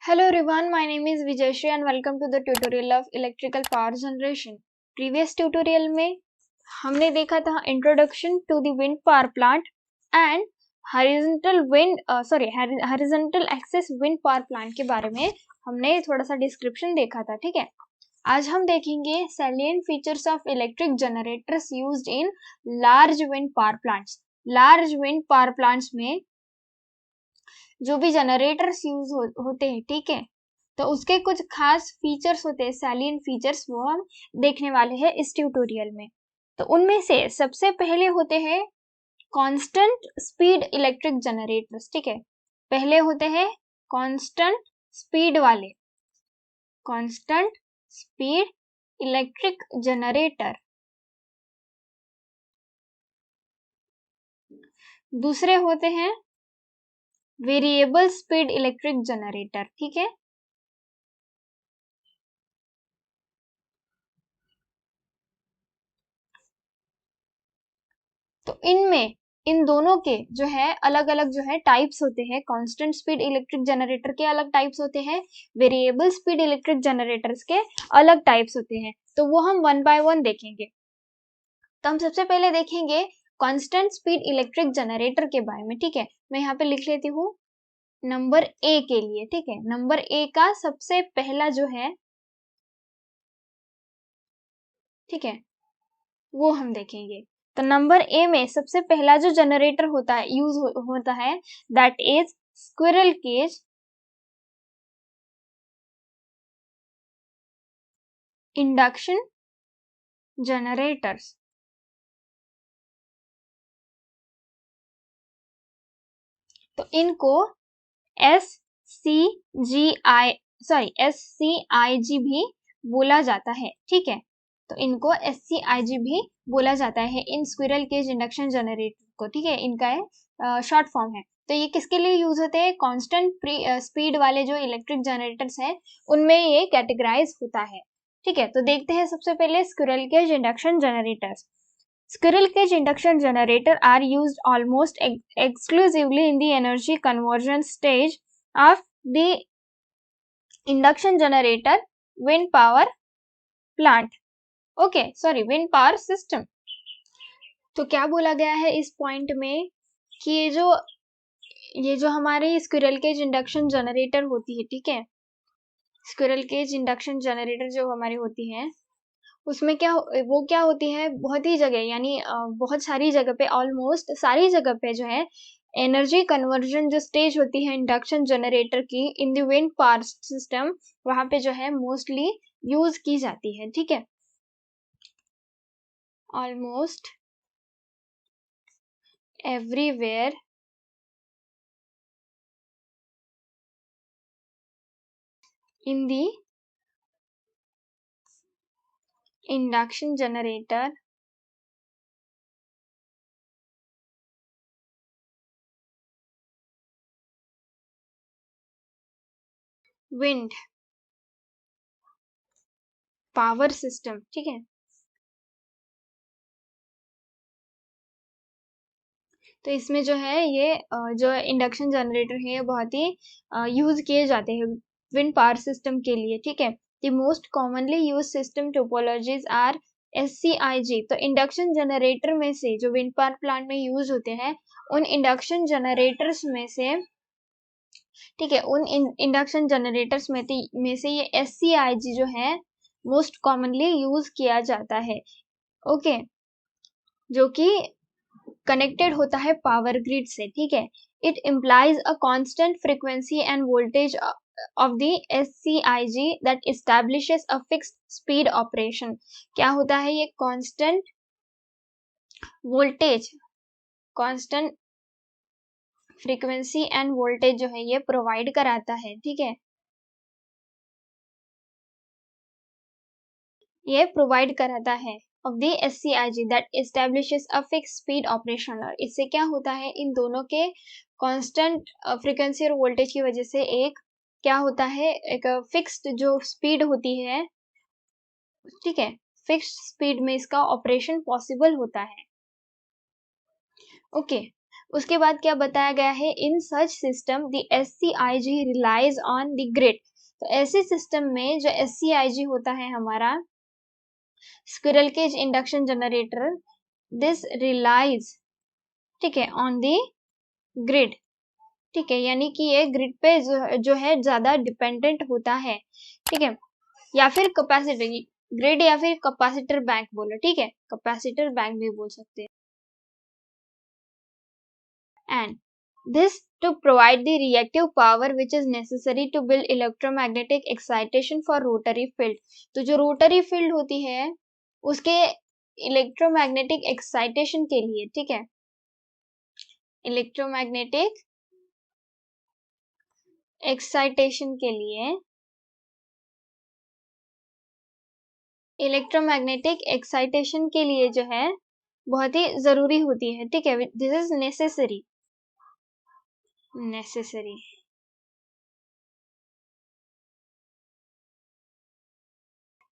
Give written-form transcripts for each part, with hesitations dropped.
Hello everyone, my name is Vijayashri and welcome to the tutorial of electrical power generation. Previous tutorial में हमने देखा था introduction to the wind power plant and horizontal axis wind power plant के बारे में हमने थोड़ा सा description देखा था, ठीक है। आज हम देखेंगे salient features of electric generators used in large wind power plants. Large wind power plants में जो भी जनरेटर्स यूज होते हैं, ठीक है, तो उसके कुछ खास फीचर्स होते हैं, सैलिएंट फीचर्स, वो हम देखने वाले हैं इस ट्यूटोरियल में। तो उनमें से सबसे पहले होते हैं कांस्टेंट स्पीड इलेक्ट्रिक जनरेटर्स, ठीक है। पहले होते हैं कांस्टेंट स्पीड वाले, कांस्टेंट स्पीड इलेक्ट्रिक जनरेटर। दूसरे होते हैं वेरिएबल स्पीड इलेक्ट्रिक जनरेटर, ठीक है। तो इनमें इन दोनों के जो है अलग अलग जो है टाइप्स होते हैं। कांस्टेंट स्पीड इलेक्ट्रिक जनरेटर के अलग टाइप्स होते हैं, वेरिएबल स्पीड इलेक्ट्रिक जनरेटर्स के अलग टाइप्स होते हैं। तो वो हम वन बाय वन देखेंगे। तो हम सबसे पहले देखेंगे कांस्टेंट स्पीड इलेक्ट्रिक जनरेटर के बारे में, ठीक है। मैं यहाँ पे लिख लेती हूँ नंबर ए के लिए, ठीक है। नंबर ए का सबसे पहला जो है, ठीक है, वो हम देखेंगे। तो नंबर ए में सबसे पहला जो जनरेटर होता है, होता है, that is squirrel cage induction generators. तो इनको SCIG भी बोला जाता है, ठीक है। तो इनको SCIG भी बोला जाता है इन स्क्विरल केज इंडक्शन जनरेटर को, ठीक है। इनका शॉर्ट फॉर्म है। तो ये किसके लिए यूज होते हैं? कांस्टेंट स्पीड वाले जो इलेक्ट्रिक जनरेटर्स हैं उनमें ये कैटेगराइज होता है, ठीक है। तो देखते हैं सबसे पहले squirrel cage induction generators. Squirrel cage induction generator are used almost exclusively in the energy conversion stage of the induction generator wind power plant. Okay, sorry, wind power system. तो क्या बोला गया है इस पॉइंट में कि ये जो हमारे स्क्विरल केज इंडक्शन जनरेटर होती है, ठीक है, स्क्विरल केज इंडक्शन जनरेटर जो हमारी होती है उसमें वो क्या होती है, बहुत ही जगह, यानी बहुत सारी जगह पे, ऑलमोस्ट सारी जगह पे जो है एनर्जी कन्वर्जन जो स्टेज होती है इंडक्शन जनरेटर की in the wind power system, वहां पे जो है मोस्टली यूज की जाती है, ठीक है। Almost everywhere in the induction generator wind power system, ठीक है। तो इसमें जो है ये जो इंडक्शन जनरेटर है ये बहुत ही यूज किए जाते हैं विंड पावर सिस्टम के लिए, ठीक है। The most commonly use system topologies are SCIG। तो इंडक्शन जनरेटर में से जो विंड पावर प्लांट में यूज होते हैं उन इंडक्शन जनरेटर्स में से, ठीक है, उन इंडक्शन जनरेटर्स में से ये SCIG जो है मोस्ट कॉमनली यूज किया जाता है, ओके, जो कि कनेक्टेड होता है पावर ग्रिड से, ठीक है। It implies a constant frequency end voltage of the SCIG that establishes a fixed speed operation. क्या होता है ये constant voltage, constant frequency end voltage जो है ये प्रोवाइड कराता है, ठीक है। ये प्रोवाइड कराता है of the SCIG that establishes a fixed speed operation। और इससे क्या होता है, इन दोनों के कांस्टेंट फ्रीक्वेंसी और वोल्टेज की वजह से एक क्या होता है, एक फिक्स्ड जो स्पीड होती है, ठीक है, फिक्स्ड स्पीड में इसका ऑपरेशन पॉसिबल होता है, ओके। उसके बाद क्या बताया गया है, in such system the SCIG relies on the grid. तो ऐसे सिस्टम में जो SCIG होता है हमारा squirrel cage induction generator, this relies, ठीक है, ऑन द ग्रिड, ठीक है, यानी कि ये ग्रिड पे जो है ज्यादा डिपेंडेंट होता है, ठीक है, या फिर कैपेसिटर ग्रिड या फिर कैपेसिटर बैंक बोलो, ठीक है, कैपेसिटर बैंक भी बोल सकते हैं। And this to provide the reactive power which is necessary to build electromagnetic excitation for rotary field। तो जो रोटरी फील्ड होती है उसके इलेक्ट्रोमैग्नेटिक एक्साइटेशन के लिए, ठीक है, इलेक्ट्रोमैग्नेटिक एक्साइटेशन के लिए, इलेक्ट्रोमैग्नेटिक एक्साइटेशन के लिए जो है बहुत ही जरूरी होती है, ठीक है, दिस इज नेसेसरी, नेसेसरी।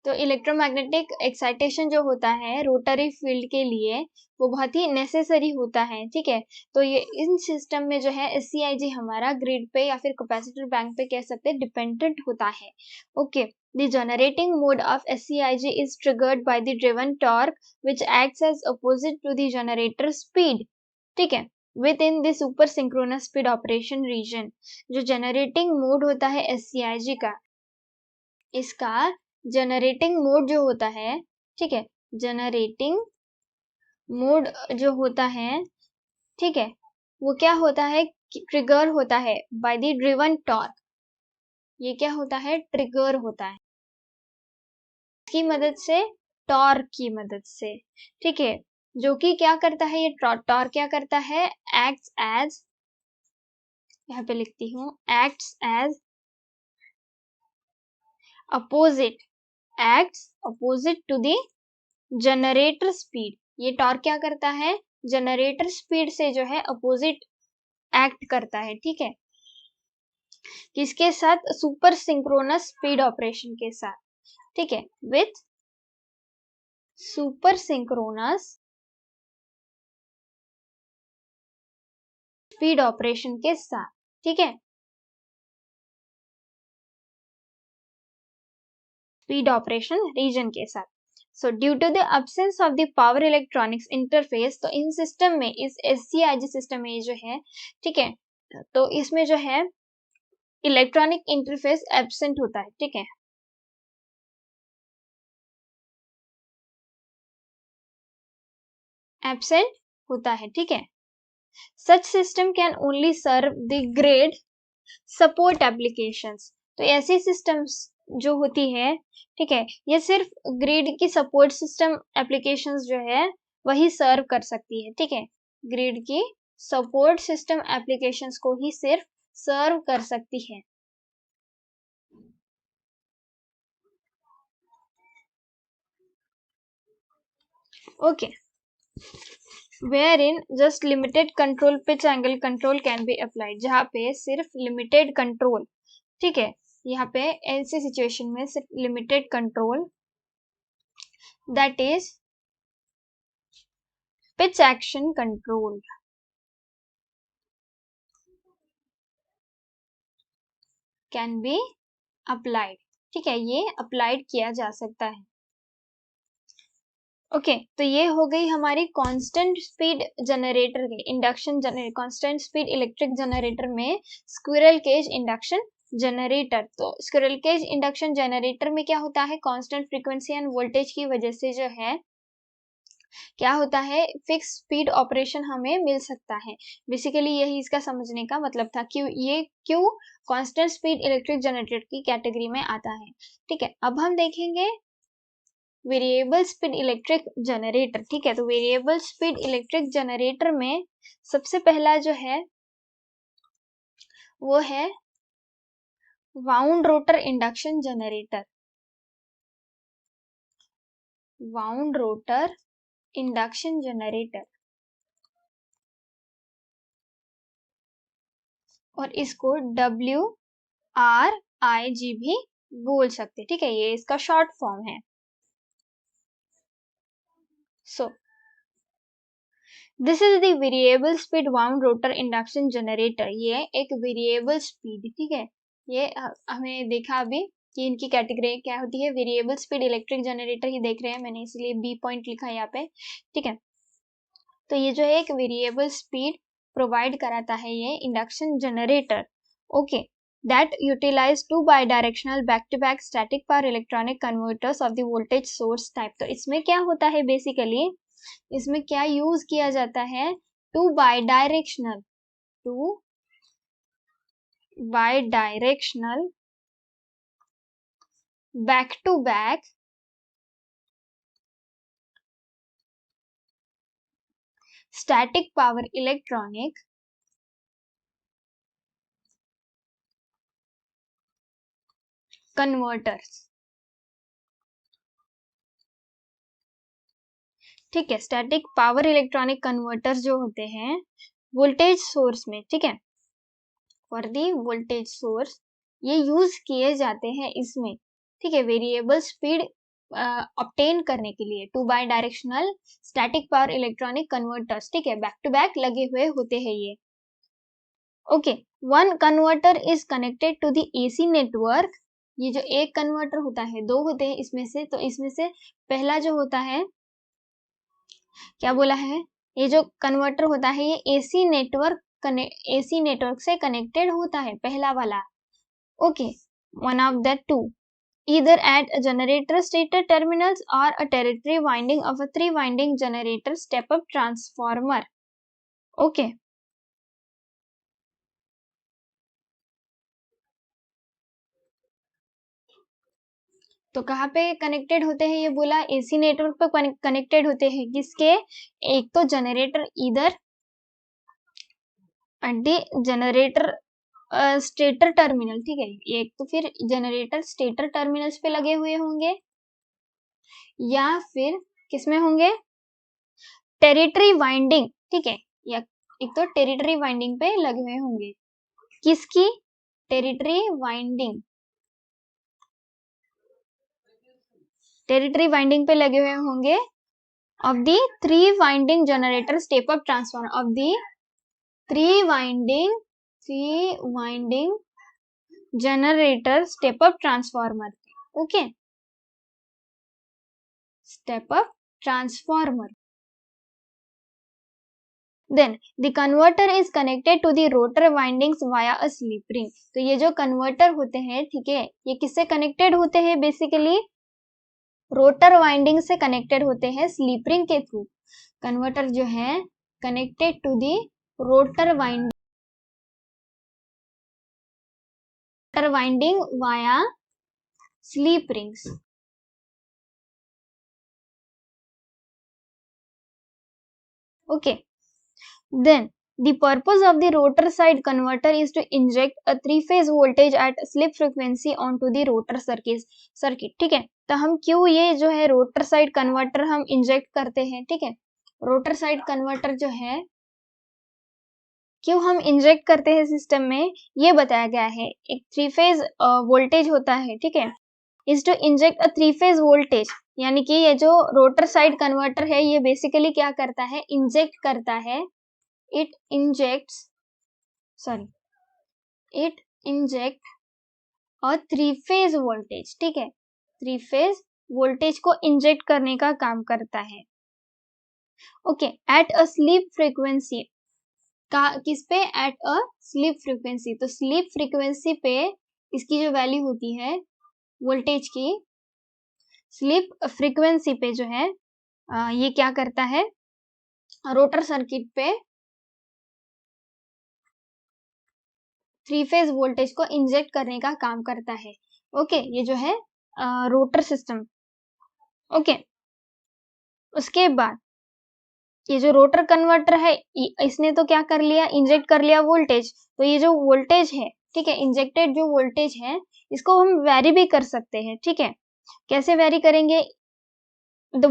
तो इलेक्ट्रोमैग्नेटिक एक्साइटेशन जो होता है रोटरी फील्ड के लिए वो बहुत ही नेसेसरी होता है, ठीक है। तो ये इन सिस्टम में जो है SCIG हमारा ग्रिड पे या फिर कैपेसिटर बैंक पे कह सकते हैं डिपेंडेंट होता है। Okay, the generating mode of SCIG is triggered by the driven torque which acts as opposite to the generator speed, ठीक है, within the super synchronous speed operation region. जो generating mode होता है SCIG का, इसका generating mode जो होता है, ठीक है, जनरेटिंग मोड जो होता है, ठीक है, वो क्या होता है, ट्रिगर होता है बाय द ड्रिवन टॉर्क। ये क्या होता है, ट्रिगर होता है की मदद से, टॉर्क की मदद से, ठीक है, जो कि क्या करता है, ये टॉर्क क्या करता है, एक्ट्स एज, यहाँ पे लिखती हूँ, acts as opposite, acts opposite to the generator speed. ये टॉर्क क्या करता है, जनरेटर स्पीड से जो है अपोजिट एक्ट करता है, ठीक है, किसके साथ, सुपर सिंक्रोनस स्पीड ऑपरेशन के साथ, ठीक है, with super synchronous speed operation के साथ, ठीक है, स्पीड ऑपरेशन रीजन के साथ। So due to the absence of the power electronics interface, तो इन सिस्टम में, इस SCIG सिस्टम में जो है, ठीक है, तो इसमें जो है इलेक्ट्रॉनिक इंटरफेस एब्सेंट होता है, ठीक है, एब्सेंट होता है, ठीक है। Such system can only serve the grid support applications. तो ऐसी सिस्टम्स जो होती है, ठीक है, ये सिर्फ ग्रिड की सपोर्ट सिस्टम एप्लीकेशंस जो है वही सर्व कर सकती है, ठीक है, ग्रिड की सपोर्ट सिस्टम एप्लीकेशंस को ही सिर्फ सर्व कर सकती है। Okay, wherein just limited control pitch angle control can be applied, जहाँ पे सिर्फ limited control, ठीक है, यहाँ पे ऐसी सिचुएशन में सिर्फ limited control, that is pitch action control, can be applied, ठीक है, ये अप्लाइड किया जा सकता है। ओके, तो ये हो गई हमारी कांस्टेंट स्पीड जनरेटर के induction constant speed electric generator में स्क्विरल केज इंडक्शन जनरेटर। तो स्क्विरल केज इंडक्शन जनरेटर में क्या होता है, कांस्टेंट फ्रीक्वेंसी एंड वोल्टेज की वजह से जो है क्या होता है, फिक्स स्पीड ऑपरेशन हमें मिल सकता है। बेसिकली यही इसका समझने का मतलब था कि ये क्यों कांस्टेंट स्पीड इलेक्ट्रिक जनरेटर की कैटेगरी में आता है, ठीक है। अब हम देखेंगे वेरिएबल स्पीड इलेक्ट्रिक जनरेटर, ठीक है। तो वेरिएबल स्पीड इलेक्ट्रिक जनरेटर में सबसे पहला जो है वो है wound rotor induction generator, wound rotor induction generator, और इसको WRIG भी बोल सकते, ठीक है, ये इसका शॉर्ट फॉर्म है। So this is the variable speed wound rotor induction generator. ये एक वेरिएबल स्पीड, ठीक है, ये हमें देखा अभी कि इनकी कैटेगरी क्या होती है, वेरिएबल स्पीड इलेक्ट्रिक जनरेटर ही देख रहे हैं, मैंने इसलिए बी पॉइंट लिखा है यहाँ पे, ठीक है। तो ये जो है एक वेरिएबल स्पीड प्रोवाइड कराता है ये induction generator, okay, that utilize two bidirectional back-to-back static power electronic converters of the voltage source type। तो इसमें क्या होता है बेसिकली, इसमें क्या यूज किया जाता है, two bidirectional back to back static power electronic converters, ठीक है। स्टैटिक पावर इलेक्ट्रॉनिक कन्वर्टर्स जो होते हैं वोल्टेज सोर्स में, ठीक है, फॉर दी वोल्टेज सोर्स ये यूज किए जाते हैं इसमें, ठीक है, वेरिएबल स्पीड ऑब्टेन करने के लिए। Two by directional static power electronic converters, ठीक है, बैक टू बैक लगे हुए होते हैं ये, okay. One converter is connected to the AC network. ये जो एक कन्वर्टर होता है, दो होते हैं इसमें से, तो इसमें से पहला जो होता है, क्या बोला है, ये जो कन्वर्टर होता है ये एसी नेटवर्क से कनेक्टेड होता है, पहला वाला, okay, one of the two, either at a generator stator terminals or a territory winding of a 3 winding generator step up transformer, okay। तो कहाँ पे कनेक्टेड होते हैं, ये बोला एसी नेटवर्क पे कनेक्टेड होते हैं, किसके, एक तो जनरेटर इधर at the generator stator terminal, ठीक है, एक तो फिर जनरेटर स्टेटर टर्मिनल्स पे लगे हुए होंगे, या फिर किसमें होंगे, टेरिटरी वाइंडिंग, ठीक है, या एक तो टेरिटरी वाइंडिंग पे लगे हुए होंगे, किसकी, टेरिटरी वाइंडिंग पे लगे हुए होंगे of the 3 winding generator step up transformer, of the 3 winding generator step up transformer, okay, step up transformer. Then the converter is connected to the rotor windings via a slip ring। तो ये जो converter होते हैं, ठीक है, ये किससे connected होते हैं, बेसिकली रोटर वाइंडिंग से कनेक्टेड होते हैं स्लिप रिंग के थ्रू। कन्वर्टर जो है connected to the rotor winding via slip rings, okay। Then the purpose of the rotor side converter is to inject a 3-phase voltage at slip frequency onto the rotor circuit, ठीक है। तो हम क्यों ये जो है रोटर साइड कन्वर्टर हम inject करते हैं, ठीक है, रोटर साइड कन्वर्टर जो है क्यों हम इंजेक्ट करते हैं सिस्टम में, ये बताया गया है। एक 3-फेज वोल्टेज होता है, ठीक है, is to inject a three phase voltage, यानी कि ये जो रोटर साइड कन्वर्टर है ये बेसिकली क्या करता है, इंजेक्ट करता है, it injects a 3-phase voltage, ठीक है, 3-phase वोल्टेज को इंजेक्ट करने का काम करता है, okay, at a slip frequency, किस पे, एट अ स्लीप फ्रीक्वेंसी। तो स्लीप फ्रीक्वेंसी पे इसकी जो वैल्यू होती है वोल्टेज की, स्लीप फ्रीक्वेंसी पे जो है ये क्या करता है, रोटर सर्किट पे 3-फेज वोल्टेज को इंजेक्ट करने का काम करता है, ओके, ये जो है रोटर सिस्टम, ओके। उसके बाद ये जो रोटर कन्वर्टर है इसने तो क्या कर लिया, इंजेक्ट कर लिया वोल्टेज। तो ये जो वोल्टेज है, ठीक है, इंजेक्टेड जो वोल्टेज है इसको हम वेरी भी कर सकते हैं, ठीक है। कैसे वेरी करेंगे, the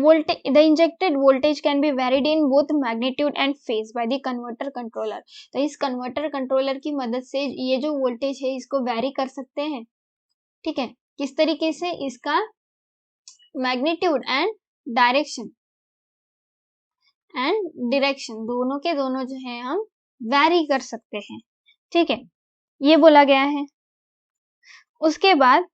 injected voltage can be varied in both magnitude and phase by the converter controller। तो इस कन्वर्टर कंट्रोलर की मदद से ये जो वोल्टेज है इसको वेरी कर सकते हैं, ठीक है, किस तरीके से, इसका magnitude and direction and direction, दोनों के दोनों जो है हम वैरी कर सकते हैं, ठीक है, ये बोला गया है। उसके बाद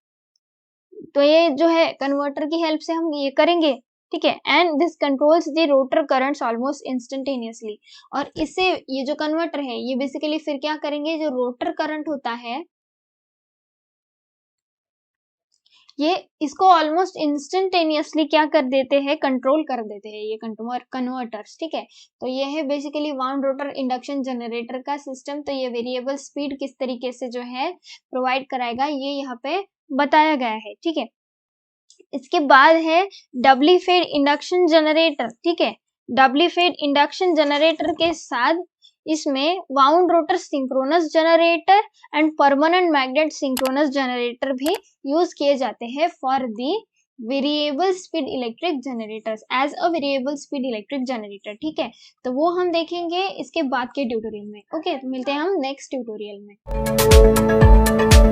तो ये जो है कन्वर्टर की हेल्प से हम ये करेंगे, ठीक है, and this controls the rotor currents almost instantaneously. और इससे ये जो कन्वर्टर है ये बेसिकली फिर क्या करेंगे, जो रोटर करंट होता है ये इसको ऑलमोस्ट इंस्टेंटेनियसली क्या कर देते हैं, कंट्रोल कर देते हैं ये कन्वर्टर्स, ठीक है। तो ये है basically wound rotor induction generator का सिस्टम। तो ये वेरिएबल स्पीड किस तरीके से जो है प्रोवाइड कराएगा ये यहाँ पे बताया गया है, ठीक है। इसके बाद है डबली फेड इंडक्शन जनरेटर, ठीक है। डबली फेड इंडक्शन जनरेटर के साथ इसमें wound rotor synchronous generator and permanent magnet synchronous generator भी यूज किए जाते हैं for the variable speed electric generators, as a variable speed electric generator, ठीक है। तो वो हम देखेंगे इसके बाद के ट्यूटोरियल में। ओके, तो मिलते हैं हम नेक्स्ट ट्यूटोरियल में।